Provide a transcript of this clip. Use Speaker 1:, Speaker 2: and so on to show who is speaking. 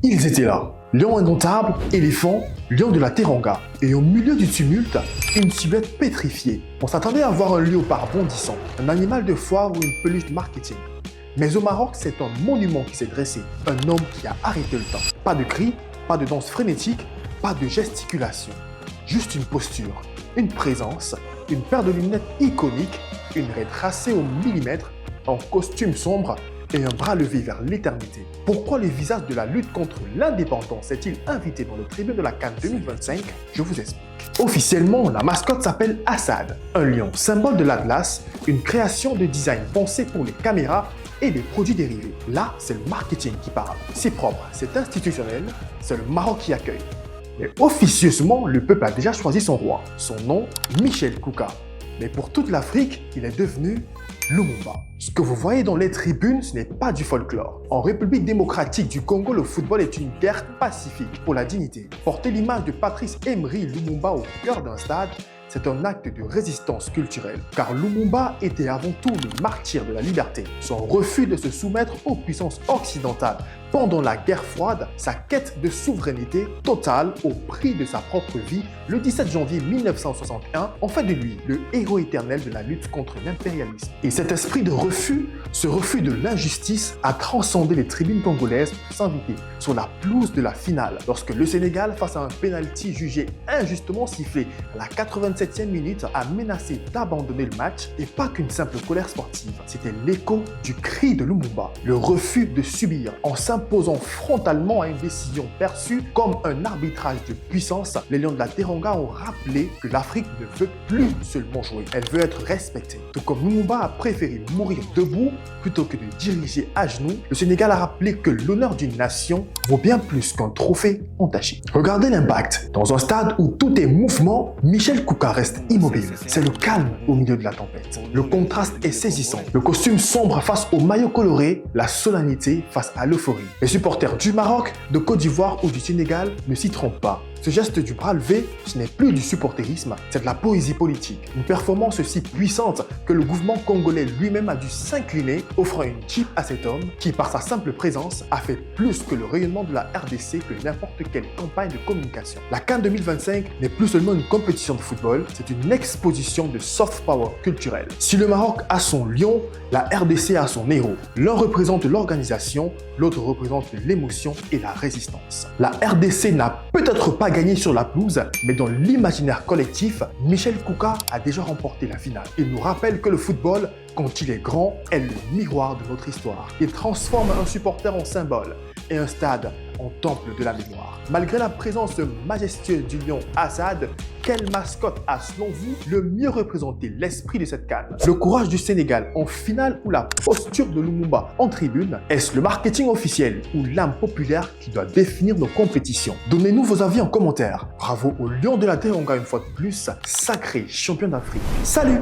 Speaker 1: Ils étaient là, lion indomptable, éléphant, lion de la Teranga. Et au milieu du tumulte, une silhouette pétrifiée. On s'attendait à voir un léopard bondissant, un animal de foire ou une peluche de marketing. Mais au Maroc, c'est un monument qui s'est dressé, un homme qui a arrêté le temps. Pas de cris, pas de danse frénétique, pas de gesticulation. Juste une posture, une présence, une paire de lunettes iconiques, une raie tracée au millimètre, un costume sombre et un bras levé vers l'éternité. Pourquoi le visage de la lutte contre l'indépendance est-il invité dans le tribune de la CAN 2025? Je vous explique. Officiellement, la mascotte s'appelle Assad, un lion symbole de l'Atlas, une création de design pensée pour les caméras et les produits dérivés. Là, c'est le marketing qui parle. C'est propre, c'est institutionnel, c'est le Maroc qui accueille. Mais officieusement, le peuple a déjà choisi son roi. Son nom, Michel Kouka. Mais pour toute l'Afrique, il est devenu Lumumba. Ce que vous voyez dans les tribunes, ce n'est pas du folklore. En République démocratique du Congo, le football est une guerre pacifique pour la dignité. Porter l'image de Patrice Emery Lumumba au cœur d'un stade, c'est un acte de résistance culturelle. Car Lumumba était avant tout le martyr de la liberté. Son refus de se soumettre aux puissances occidentales pendant la guerre froide, sa quête de souveraineté totale au prix de sa propre vie, le 17 janvier 1961, en fait de lui le héros éternel de la lutte contre l'impérialisme. Et cet esprit de refus, ce refus de l'injustice, a transcendé les tribunes congolaises pour s'inviter sur la pelouse de la finale, lorsque le Sénégal, face à un penalty jugé injustement sifflé à la 87e minute, a menacé d'abandonner le match, et pas qu'une simple colère sportive, c'était l'écho du cri de Lumumba, le refus de subir en s'imposant frontalement à une décision perçue comme un arbitrage de puissance. Les Lions de la Teranga ont rappelé que l'Afrique ne veut plus seulement jouer, elle veut être respectée. Tout comme Lumumba a préféré mourir debout plutôt que de diriger à genoux, le Sénégal a rappelé que l'honneur d'une nation vaut bien plus qu'un trophée entaché. Regardez l'impact. Dans un stade où tout est mouvement, Michel Kouka reste immobile. C'est le calme au milieu de la tempête. Le contraste est saisissant. Le costume sombre face au maillot coloré, la solennité face à l'euphorie. Les supporters du Maroc, de Côte d'Ivoire ou du Sénégal ne s'y trompent pas. Ce geste du bras levé, ce n'est plus du supporterisme, c'est de la poésie politique. Une performance si puissante que le gouvernement congolais lui-même a dû s'incliner, offrant une jeep à cet homme qui, par sa simple présence, a fait plus que le rayonnement de la RDC que n'importe quelle campagne de communication. La CAN 2025 n'est plus seulement une compétition de football, c'est une exposition de soft power culturel. Si le Maroc a son lion, la RDC a son héros. L'un représente l'organisation, l'autre représente l'émotion et la résistance. La RDC n'a peut-être pas gagné sur la pelouse, mais dans l'imaginaire collectif, Michel Kouka a déjà remporté la finale. Il nous rappelle que le football, quand il est grand, est le miroir de notre histoire. Il transforme un supporter en symbole et un stade en temple de la mémoire. Malgré la présence majestueuse du lion Assad, quelle mascotte a, selon vous, le mieux représenté l'esprit de cette CAN? Le courage du Sénégal en finale ou la posture de Lumumba en tribune? Est-ce le marketing officiel ou l'âme populaire qui doit définir nos compétitions? Donnez-nous vos avis en commentaire. Bravo au lion de la Teranga une fois de plus, sacré champion d'Afrique. Salut!